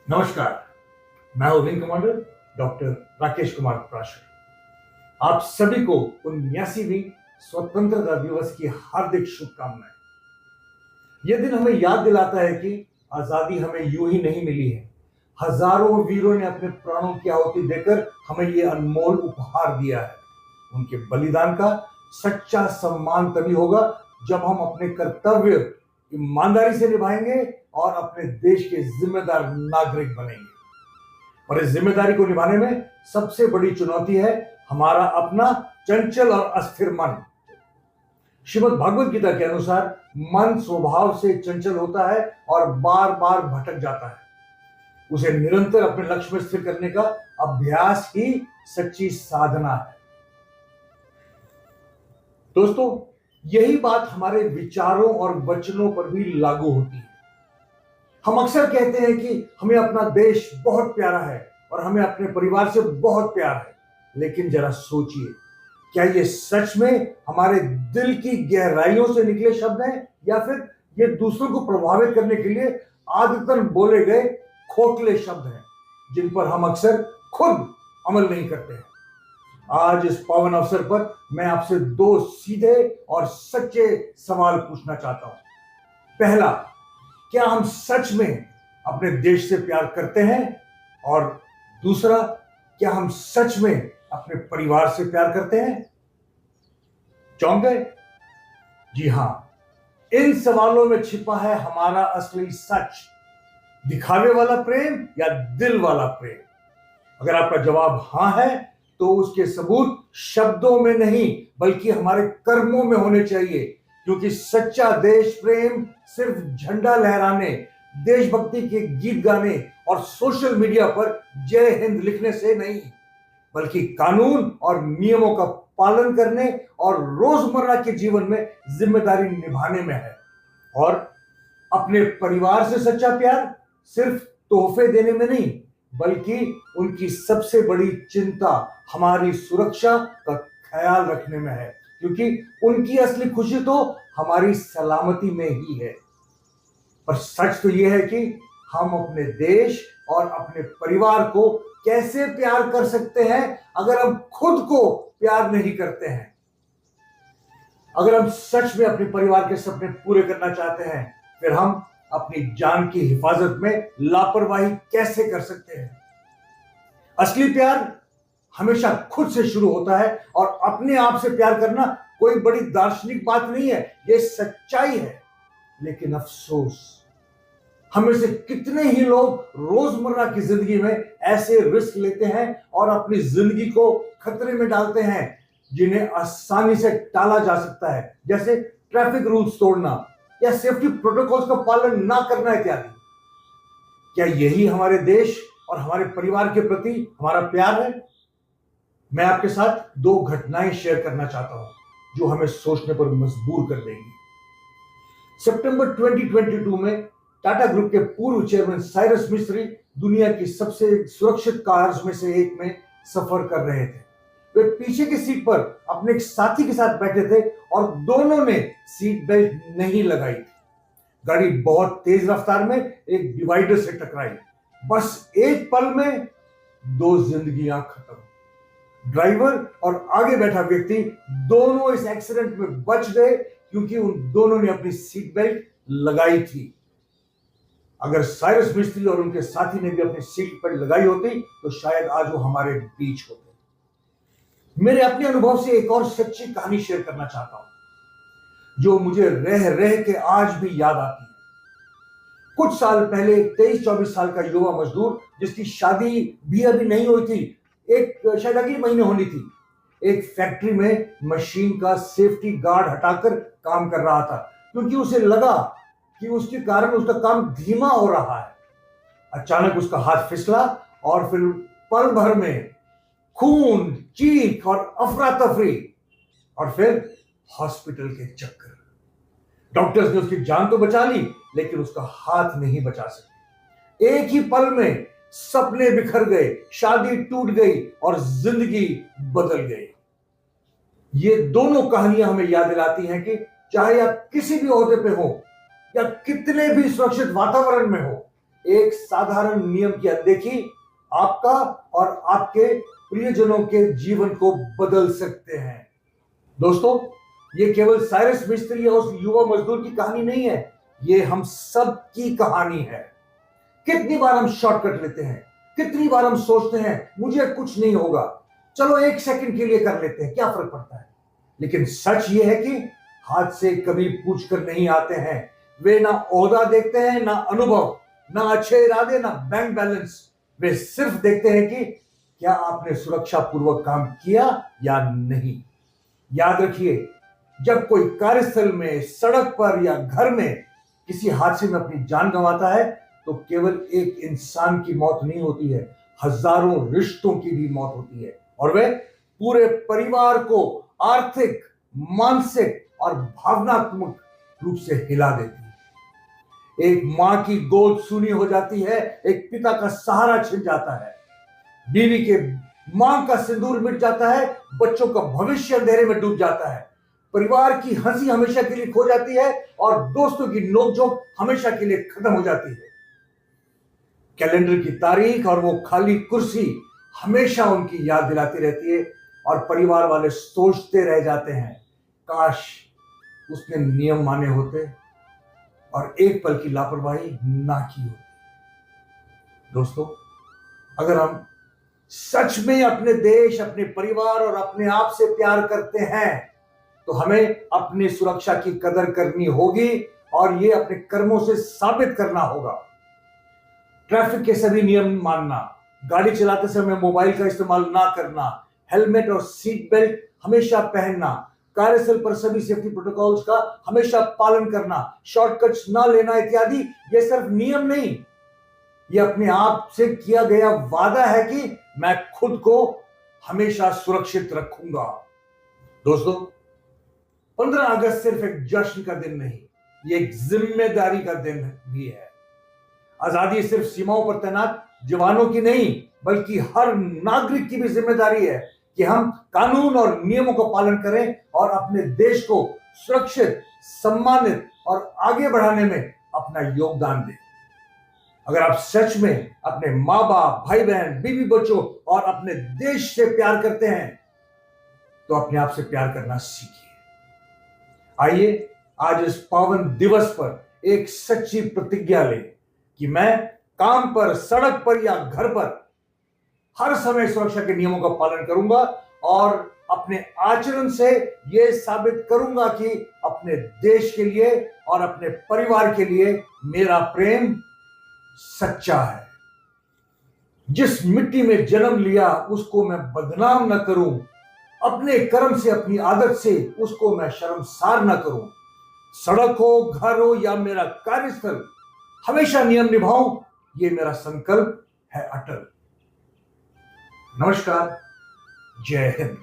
नमस्कार। मैं हूं wing commander doctor Rakesh Kumar Prashar. आप सभी को 79वीं स्वतंत्रता दिवस की हार्दिक शुभकामनाएं। यह दिन हमें याद दिलाता है कि आजादी हमें यूं ही नहीं मिली है। हजारों वीरों ने अपने प्राणों की आहुति देकर हमें यह अनमोल उपहार दिया है। उनके बलिदान का सच्चा सम्मान तभी होगा जब हम अपने कर्तव्य ईमानदारी से निभाएंगे और अपने देश के जिम्मेदार नागरिक बनेंगे। और इस जिम्मेदारी को निभाने में सबसे बड़ी चुनौती है हमारा अपना चंचल और अस्थिर मन। श्रीमद् भागवत गीता के अनुसार मन स्वभाव से चंचल होता है और बार बार भटक जाता है। उसे निरंतर अपने लक्ष्य में स्थिर करने का अभ्यास ही सच्ची साधना है। दोस्तों, यही बात हमारे विचारों और वचनों पर भी लागू होती है। हम अक्सर कहते हैं कि हमें अपना देश बहुत प्यारा है और हमें अपने परिवार से बहुत प्यार है, लेकिन जरा सोचिए, क्या ये सच में हमारे दिल की गहराइयों से निकले शब्द हैं या फिर ये दूसरों को प्रभावित करने के लिए आदतन बोले गए खोखले शब्द हैं जिन पर हम अक्सर खुद अमल नहीं करते हैं। आज इस पावन अवसर पर मैं आपसे दो सीधे और सच्चे सवाल पूछना चाहता हूं। पहला, क्या हम सच में अपने देश से प्यार करते हैं? और दूसरा, क्या हम सच में अपने परिवार से प्यार करते हैं? चौंक गए? जी हां, इन सवालों में छिपा है हमारा असली सच। दिखावे वाला प्रेम या दिल वाला प्रेम? अगर आपका जवाब हां है तो उसके सबूत शब्दों में नहीं बल्कि हमारे कर्मों में होने चाहिए, क्योंकि सच्चा देश प्रेम सिर्फ झंडा लहराने, देशभक्ति के गीत गाने और सोशल मीडिया पर जय हिंद लिखने से नहीं, बल्कि कानून और नियमों का पालन करने और रोजमर्रा के जीवन में जिम्मेदारी निभाने में है। और अपने परिवार से सच्चा प्यार सिर्फ तोहफे देने में नहीं बल्कि उनकी सबसे बड़ी चिंता हमारी सुरक्षा का ख्याल रखने में है, क्योंकि उनकी असली खुशी तो हमारी सलामती में ही है। पर सच तो यह है कि हम अपने देश और अपने परिवार को कैसे प्यार कर सकते हैं अगर हम खुद को प्यार नहीं करते हैं। अगर हम सच में अपने परिवार के सपने पूरे करना चाहते हैं, फिर हम अपनी जान की हिफाजत में लापरवाही कैसे कर सकते हैं? असली प्यार हमेशा खुद से शुरू होता है और अपने आप से प्यार करना कोई बड़ी दार्शनिक बात नहीं है, यह सच्चाई है। लेकिन अफसोस, हमें से कितने ही लोग रोजमर्रा की जिंदगी में ऐसे रिस्क लेते हैं और अपनी जिंदगी को खतरे में डालते हैं जिन्हें आसानी से टाला जा सकता है, जैसे ट्रैफिक रूल्स तोड़ना या सेफ्टी प्रोटोकॉल्स का पालन ना करना इत्यादि। क्या यही हमारे देश और हमारे परिवार के प्रति हमारा प्यार है? मैं आपके साथ दो घटनाएं शेयर करना चाहता हूं जो हमें सोचने पर मजबूर कर देंगी। सितंबर 2022 में टाटा ग्रुप के पूर्व चेयरमैन साइरस मिस्त्री दुनिया की सबसे सुरक्षित कार्स में से एक में सफर कर रहे थे। वे पीछे की सीट पर अपने एक साथी के साथ बैठे थे और दोनों ने सीट बेल्ट नहीं लगाई थी। गाड़ी बहुत तेज रफ्तार में एक डिवाइडर से टकराई। बस एक पल में दो जिंदगियां खत्म। ड्राइवर और आगे बैठा व्यक्ति दोनों इस एक्सीडेंट में बच गए क्योंकि उन दोनों ने अपनी सीट बेल्ट लगाई थी। अगर साइरस मिस्त्री और उनके साथी ने भी अपनी सीट बेल्ट लगाई होती तो शायद आज वो हमारे बीच होते। मेरे अपने अनुभव से एक और सच्ची कहानी शेयर करना चाहता हूं जो मुझे रह रह के आज भी याद आती है। कुछ साल पहले 23-24 साल का युवा मजदूर, जिसकी शादी भी अभी नहीं हुई थी, शायद अगले महीने होनी थी, एक फैक्ट्री में मशीन का सेफ्टी गार्ड हटाकर काम कर रहा था क्योंकि उसे लगा कि उसके कारण उसका काम धीमा हो रहा है। अचानक उसका हाथ फिसला और फिर पल भर में खून, चीख और अफरा तफरी और फिर हॉस्पिटल के चक्कर। डॉक्टर्स ने उसकी जान तो बचा ली लेकिन उसका हाथ नहीं बचा सके। एक ही पल में सपने बिखर गए, शादी टूट गई और जिंदगी बदल गई। ये दोनों कहानियां हमें याद दिलाती हैं कि चाहे आप किसी भी ओहदे पे हो या कितने भी सुरक्षित वातावरण में हो, एक साधारण नियम की अनदेखी आपका और आपके प्रियजनों के जीवन को बदल सकते हैं। दोस्तों, ये केवल साइरस मिस्त्री या उस युवा मजदूर की कहानी नहीं है, ये हम सब की कहानी है। कितनी बार हम शॉर्टकट लेते हैं, कितनी बार हम सोचते हैं मुझे कुछ नहीं होगा, चलो 1 सेकंड के लिए कर लेते हैं, क्या फर्क पड़ता है। लेकिन सच ये है कि हादसे कभी पूछ कर नहीं आते हैं। वे ना ओहदा देखते हैं, ना अनुभव, ना अच्छे इरादे, ना बैंक बैलेंस। वे सिर्फ देखते हैं कि क्या आपने सुरक्षा पूर्वक काम किया या नहीं। याद रखिए, जब कोई कार्यस्थल में, सड़क पर या घर में किसी हादसे में अपनी जान गंवाता है तो केवल एक इंसान की मौत नहीं होती है, हजारों रिश्तों की भी मौत होती है, और वे पूरे परिवार को आर्थिक, मानसिक और भावनात्मक रूप से हिला देती है। एक मां की गोद सूनी हो जाती है, एक पिता का सहारा छिन जाता है, बीवी के मां का सिंदूर मिट जाता है, बच्चों का भविष्य अंधेरे में डूब जाता है, परिवार की हंसी हमेशा के लिए खो जाती है और दोस्तों की नोकझोंक हमेशा के लिए खत्म हो जाती है। कैलेंडर की तारीख और वो खाली कुर्सी हमेशा उनकी याद दिलाती रहती है और परिवार वाले सोचते रह जाते हैं, काश उसने नियम माने होते और एक पल की लापरवाही ना की होती। दोस्तों, अगर हम सच में अपने देश, अपने परिवार और अपने आप से प्यार करते हैं तो हमें अपनी सुरक्षा की कदर करनी होगी और ये अपने कर्मों से साबित करना होगा। ट्रैफिक के सभी नियम मानना, गाड़ी चलाते समय मोबाइल का इस्तेमाल ना करना, हेलमेट और सीट बेल्ट हमेशा पहनना, कार्यस्थल पर सभी सेफ्टी प्रोटोकॉल्स का हमेशा पालन करना, शॉर्टकट्स ना लेना इत्यादि, ये सिर्फ नियम नहीं, ये अपने आप से किया गया वादा है कि मैं खुद को हमेशा सुरक्षित रखूंगा। दोस्तों, 15 अगस्त सिर्फ एक जश्न का दिन नहीं, ये एक जिम्मेदारी का दिन भी है। आजादी सिर्फ सीमाओं पर तैनात जवानों की नहीं, बल्कि हर नागरिक की भी जिम्मेदारी है कि हम कानून और नियमों का पालन करें और अपने देश को सुरक्षित, सम्मानित और आगे बढ़ाने में अपना योगदान दें। अगर आप सच में अपने माँ बाप, भाई बहन, बीवी बच्चों और अपने देश से प्यार करते हैं तो अपने आप से प्यार करना सीखिए। आइए आज इस पावन दिवस पर एक सच्ची प्रतिज्ञा लें कि मैं काम पर, सड़क पर या घर पर हर समय सुरक्षा के नियमों का पालन करूंगा और अपने आचरण से यह साबित करूंगा कि अपने देश के लिए और अपने परिवार के लिए मेरा प्रेम सच्चा है। जिस मिट्टी में जन्म लिया उसको मैं बदनाम न करूं, अपने कर्म से, अपनी आदत से उसको मैं शर्मसार न करूं। सड़क हो, घर हो या मेरा कार्यस्थल, हमेशा नियम निभाऊं, ये मेरा संकल्प है अटल। नमस्कार, जय हिंद।